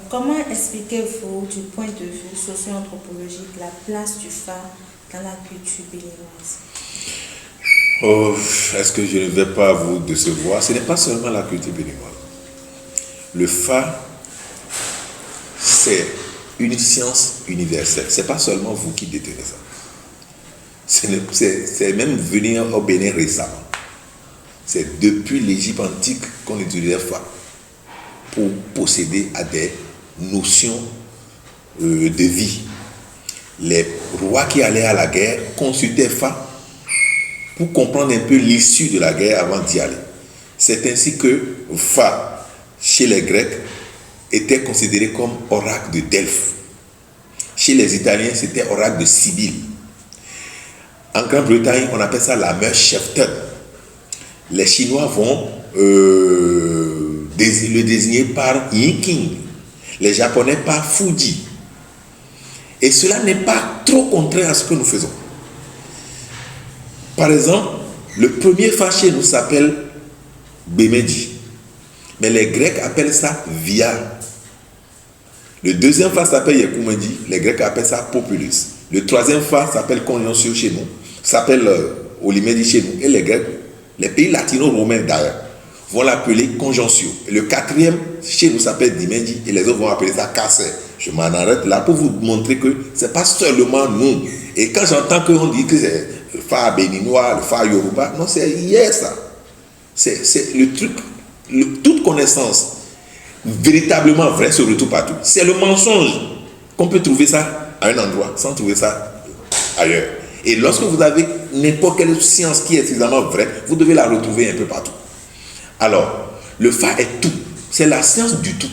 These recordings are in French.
Comment expliquez-vous, du point de vue socio-anthropologique, la place du Fa dans la culture béninoise? Oh, est-ce que je ne vais pas vous décevoir? Ce n'est pas seulement la culture béninoise. Le Fa, c'est une science universelle. Ce n'est pas seulement vous qui détenez ça. C'est même venu au Bénin récemment. C'est depuis l'Égypte antique qu'on utilisait Fa pour posséder à des notions de vie. Les rois qui allaient à la guerre consultaient Fa pour comprendre un peu l'issue de la guerre avant d'y aller. C'est ainsi que Fa, chez les Grecs, était considéré comme oracle de Delphes. Chez les Italiens, c'était oracle de Sibylle. En Grande-Bretagne, on appelle ça la mère Shefton. Les Chinois vont le désigner par Yinking. Les Japonais par Fuji. Et cela n'est pas trop contraire à ce que nous faisons. Par exemple, le premier Fa chez nous s'appelle Bemeji. Mais les Grecs appellent ça Via. Le deuxième Fa s'appelle Yekumedi. Les Grecs appellent ça Populus. Le troisième Fa s'appelle Conjonctio chez nous. S'appelle Olimedi chez nous. Et les Grecs, les pays latino-romains d'ailleurs, vont l'appeler Conjonctio. Et le quatrième chez nous s'appelle Dimendi. Et les autres vont appeler ça Kasser. Je m'en arrête là pour vous montrer que ce n'est pas seulement nous. Et quand j'entends qu'on dit que c'est le Fa béninois, le Fa yoruba, non, c'est hier ça. C'est le truc, toute connaissance véritablement vraie se retrouve partout. C'est le mensonge qu'on peut trouver ça à un endroit sans trouver ça ailleurs. Et lorsque vous avez n'importe quelle science qui est suffisamment vraie, vous devez la retrouver un peu partout. Alors, le Fa est tout. C'est la science du tout.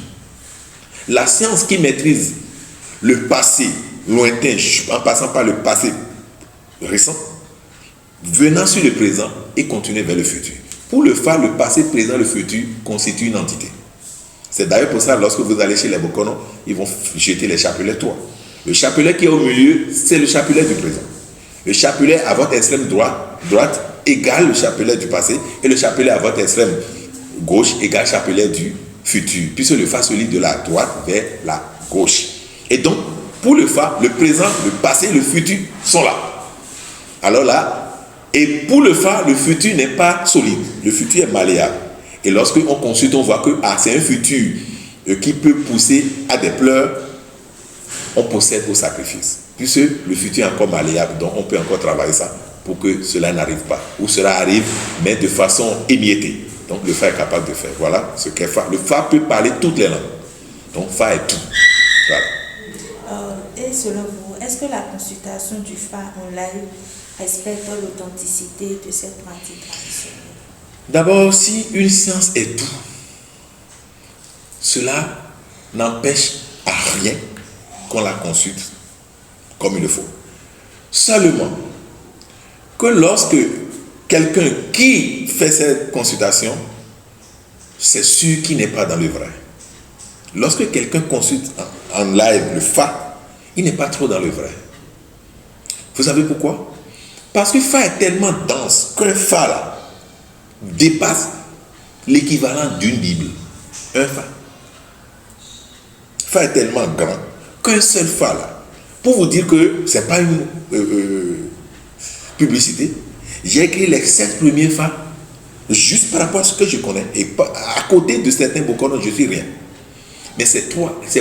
La science qui maîtrise le passé lointain, en passant par le passé récent, venant sur le présent et continuer vers le futur. Pour le Fa, le passé, présent, le futur constituent une entité. C'est d'ailleurs pour ça, lorsque vous allez chez les Bokono, ils vont jeter les chapelets 3. Le chapelet qui est au milieu, c'est le chapelet du présent. Le chapelet à votre extrême droite égale le chapelet du passé, et le chapelet à votre extrême gauche égale le chapelet du futur, puisque le Fa se lit de la droite vers la gauche. Et donc, pour le Fa, le présent, le passé, le futur sont là. Alors là, et pour le Fa, le futur n'est pas solide, le futur est malléable. Et lorsque on consulte, on voit que c'est un futur qui peut pousser à des pleurs, on procède au sacrifice. Puisque le futur est encore malléable, donc on peut encore travailler ça pour que cela n'arrive pas. Ou cela arrive, mais de façon émiettée. Donc le Fa est capable de faire. Voilà ce qu'est Fa. Le Fa peut parler toutes les langues. Donc Fa est tout. Voilà. Et selon vous, est-ce que la consultation du Fa en live respecte l'authenticité de cette pratique traditionnelle? D'abord, si une science est tout, cela n'empêche à rien qu'on la consulte comme il le faut. Seulement que lorsque quelqu'un qui fait cette consultation, c'est sûr qu'il n'est pas dans le vrai. Lorsque quelqu'un consulte en live le Fa, il n'est pas trop dans le vrai. Vous savez pourquoi? Parce que Fa est tellement dense qu'un Fa là dépasse l'équivalent d'une Bible. Un Fa. Fa est tellement grand qu'un seul Fa là, pour vous dire que ce n'est pas une publicité, j'ai écrit les 7 premiers Fa juste par rapport à ce que je connais. Et à côté de certains Bokono, je ne suis rien. Mais c'est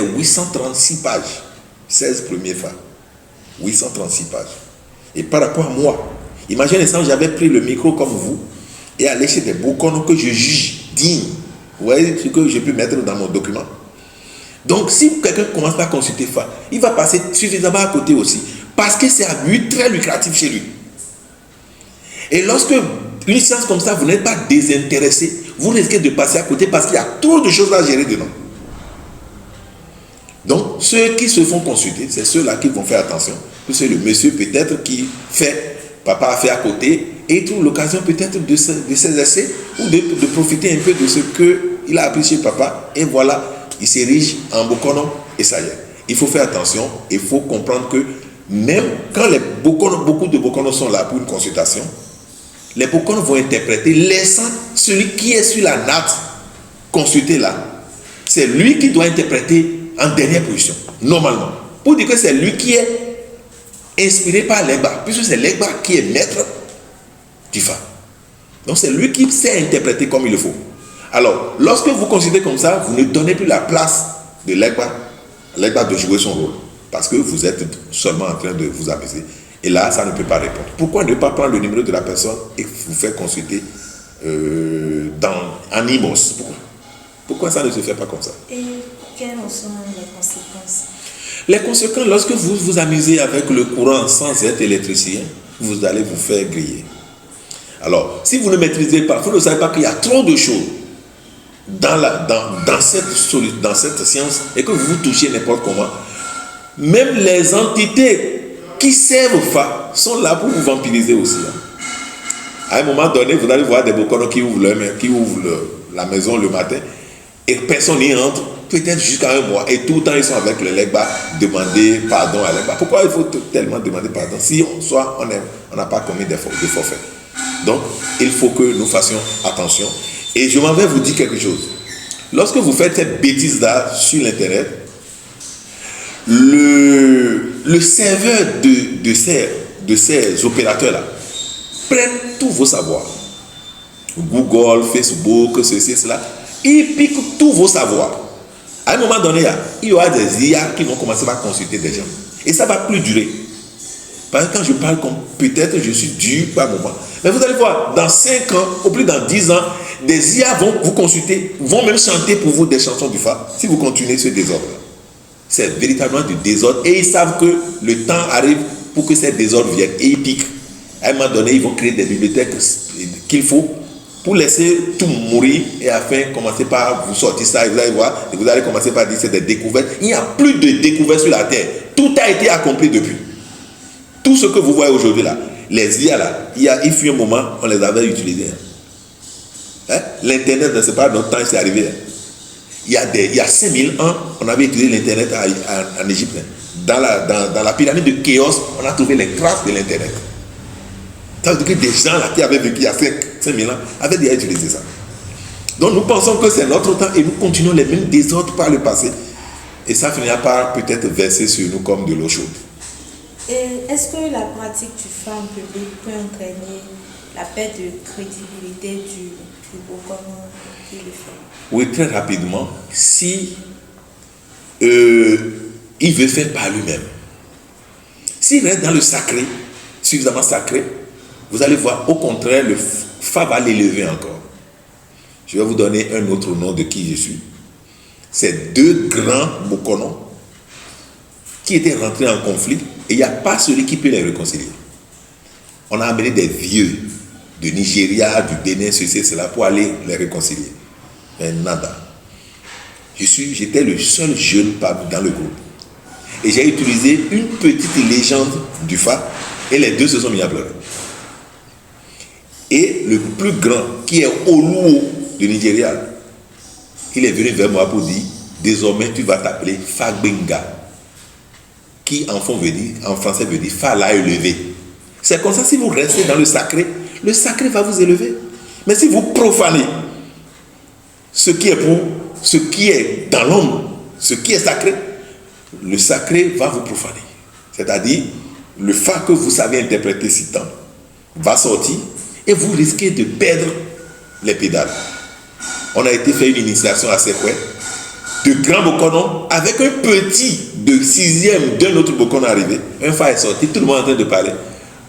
836 pages. 16 premiers Fa. 836 pages. Et par rapport à moi, imaginez ça, j'avais pris le micro comme vous et aller chez des Bokono que je juge dignes. Vous voyez ce que je peux mettre dans mon document. Donc, si quelqu'un commence à consulter Fa, il va passer suffisamment à côté aussi. Parce que c'est à lui très lucratif chez lui. Et lorsque une science comme ça, vous n'êtes pas désintéressé, vous risquez de passer à côté parce qu'il y a trop de choses à gérer dedans. Donc, ceux qui se font consulter, c'est ceux-là qui vont faire attention. C'est le monsieur peut-être qui fait, papa a fait à côté, et il trouve l'occasion peut-être de s'exercer ou de profiter un peu de ce qu'il a appris chez papa. Et voilà, il s'érige en Bokono et ça y est. Il faut faire attention, il faut comprendre que même quand beaucoup de Bokono sont là pour une consultation, les Bokono vont interpréter, laissant celui qui est sur la natte consulter là. c'est lui qui doit interpréter en dernière position, normalement. Pour dire que c'est lui qui est inspiré par l'Egba, puisque c'est l'Egba qui est maître du Fa. Donc c'est lui qui sait interpréter comme il le faut. Alors, lorsque vous considérez comme ça, vous ne donnez plus la place de l'Egba de jouer son rôle. Parce que vous êtes seulement en train de vous amuser. Et là, ça ne peut pas répondre. Pourquoi ne pas prendre le numéro de la personne et vous faire consulter en IMOS? Pourquoi ça ne se fait pas comme ça? Et quelles sont les conséquences? Les conséquences, lorsque vous vous amusez avec le courant sans être électricien, vous allez vous faire griller. Alors, si vous ne maîtrisez pas, vous ne savez pas qu'il y a trop de choses dans cette science et que vous vous touchez n'importe comment, même les entités qui servent au Fa sont là pour vous vampiriser aussi. À un moment donné, vous allez voir des bokonos qui ouvrent la maison le matin et personne n'y entre, peut-être jusqu'à un mois. Et tout le temps, ils sont avec le Legba, demander pardon à Legba. Pourquoi il faut tellement demander pardon si on n'a pas commis de forfait? Donc, il faut que nous fassions attention. Et je m'en vais vous dire quelque chose. Lorsque vous faites cette bêtise-là sur l'Internet, le serveur de ces opérateurs-là prennent tous vos savoirs. Google, Facebook, ceci, cela. Ils piquent tous vos savoirs. À un moment donné, il y aura des IA qui vont commencer à consulter des gens. Et ça ne va plus durer. Parce que quand je parle comme peut-être je suis dur par moment. Mais vous allez voir, dans 5 ans, ou plus dans 10 ans, des IA vont vous consulter, vont même chanter pour vous des chansons du Fa, si vous continuez ce désordre-là. C'est véritablement du désordre. Et ils savent que le temps arrive pour que ces désordres viennent. Et ils piquent. À un moment donné, ils vont créer des bibliothèques qu'il faut pour laisser tout mourir et afin commencer par vous sortir ça. Et vous allez voir, et vous allez commencer par dire que c'est des découvertes. Il n'y a plus de découvertes sur la terre. Tout a été accompli depuis. Tout ce que vous voyez aujourd'hui là, les IA là, il fut un moment, on les avait utilisés. L'Internet, c'est pas notre temps, c'est arrivé. Il y a 5000 ans, on avait utilisé l'Internet en Égypte. Dans la pyramide de Khéops, on a trouvé les traces de l'Internet. Ça veut dire que des gens là qui avaient vécu il y a 5000 ans avaient déjà utilisé ça. Donc nous pensons que c'est notre temps et nous continuons les mêmes désordres par le passé. Et ça finira par peut-être verser sur nous comme de l'eau chaude. Et est-ce que la pratique du Fa en public peut entraîner la perte de crédibilité du bokono qui le fait? Oui, très rapidement. Si il veut faire par lui-même. S'il reste dans le sacré, suffisamment sacré, vous allez voir, au contraire, le Fa va l'élever encore. Je vais vous donner un autre nom de qui je suis. C'est 2 grands bokonos qui étaient rentrés en conflit et il n'y a pas celui qui peut les réconcilier. On a amené des vieux de Nigeria, du Bénin, ceci, cela, pour aller les réconcilier. Mais nada. J'étais le seul jeune dans le groupe. Et j'ai utilisé une petite légende du Fa et les deux se sont mis à pleurer. Et le plus grand, qui est Oluo de Nigeria, il est venu vers moi pour dire, désormais tu vas t'appeler Fagbenga, qui en français veut dire Fa l'a élevé. C'est comme ça, si vous restez dans le sacré va vous élever. Mais si vous profanez ce qui est dans l'ombre, ce qui est sacré, le sacré va vous profaner. C'est-à-dire, le Fa que vous savez interpréter si tant va sortir et vous risquez de perdre les pédales. On a été faire une initiation à Sekwe, de grands bokonos, avec un petit de 6e d'un autre bokono arrivé. Un Fa est sorti, tout le monde est en train de parler.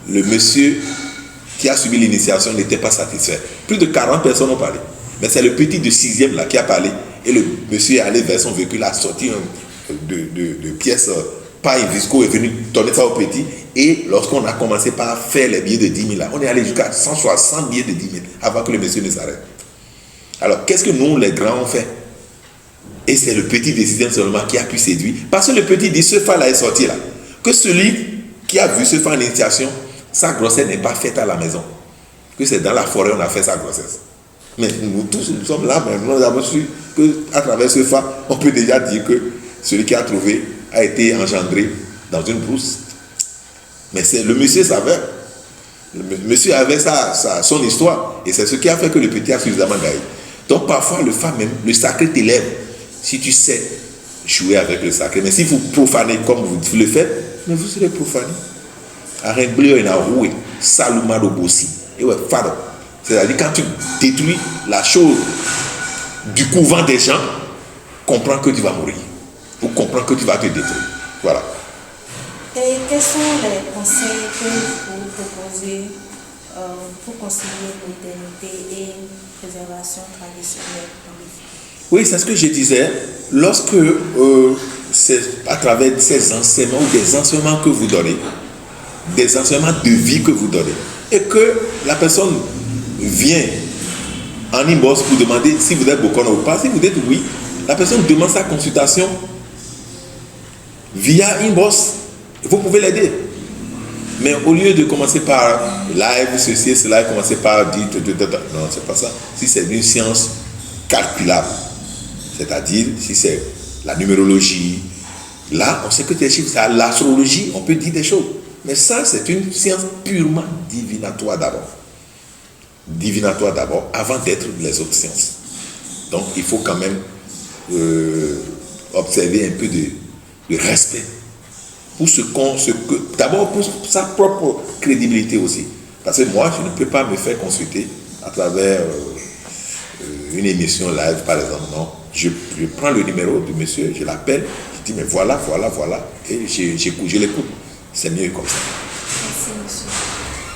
Le monsieur qui a suivi l'initiation n'était pas satisfait. Plus de 40 personnes ont parlé. Mais c'est le petit de 6e là qui a parlé. Et le monsieur est allé vers son véhicule, a sorti de pièces, paille visco, est venu donner ça au petit. Et lorsqu'on a commencé par faire les billets de 10 000 là, on est allé jusqu'à 160 billets de 10 000 avant que le monsieur ne s'arrête. Alors, qu'est-ce que nous, les grands, on fait? Et c'est le petit de 6e seulement qui a pu séduire. Parce que le petit dit, ce Fa là est sorti là. Que celui qui a vu ce Fa en initiation, sa grossesse n'est pas faite à la maison. Que c'est dans la forêt on a fait sa grossesse. Mais nous tous, nous sommes là, mais nous avons su qu'à travers ce Fa, on peut déjà dire que celui qui a trouvé a été engendré dans une brousse. Mais c'est le monsieur savait. Le monsieur avait son histoire. Et c'est ce qui a fait que le petit a suffisamment gaillé. Donc parfois, le Fa même, le sacré t'élève. si tu sais jouer avec le sacré. Mais si vous profanez comme vous le faites, mais vous serez profané. Arrêtez une roue, Saluma Bossi. Et ouais, fado. C'est-à-dire quand tu détruis la chose du couvent des gens, comprends que tu vas mourir. Ou comprends que tu vas te détruire. Voilà. Et quels sont les conseils que vous proposez pour concilier modernité et préservation traditionnelle dans les films? Oui, c'est ce que je disais. Lorsque c'est à travers ces enseignements ou des enseignements que vous donnez, des enseignements de vie que vous donnez, et que la personne vient en inbox pour demander si vous êtes Bokona ou pas, si vous dites oui, la personne demande sa consultation via inbox, vous pouvez l'aider. Mais au lieu de commencer par live, ceci, cela, commencer par dire, non, c'est pas ça. Si c'est une science calculable, c'est-à-dire si c'est la numérologie, là, on sait que des chiffres, c'est l'astrologie, on peut dire des choses. Mais ça, c'est une science purement divinatoire d'abord. Divinatoire d'abord, avant d'être les autres sciences. Donc, il faut quand même observer un peu de respect pour d'abord pour sa propre crédibilité aussi. Parce que moi, je ne peux pas me faire consulter à travers une émission live, par exemple. Non, je prends le numéro du monsieur, je l'appelle, je dis, mais voilà, et je l'écoute. C'est mieux comme ça. Merci, monsieur.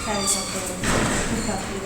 Par exemple, pour rappeler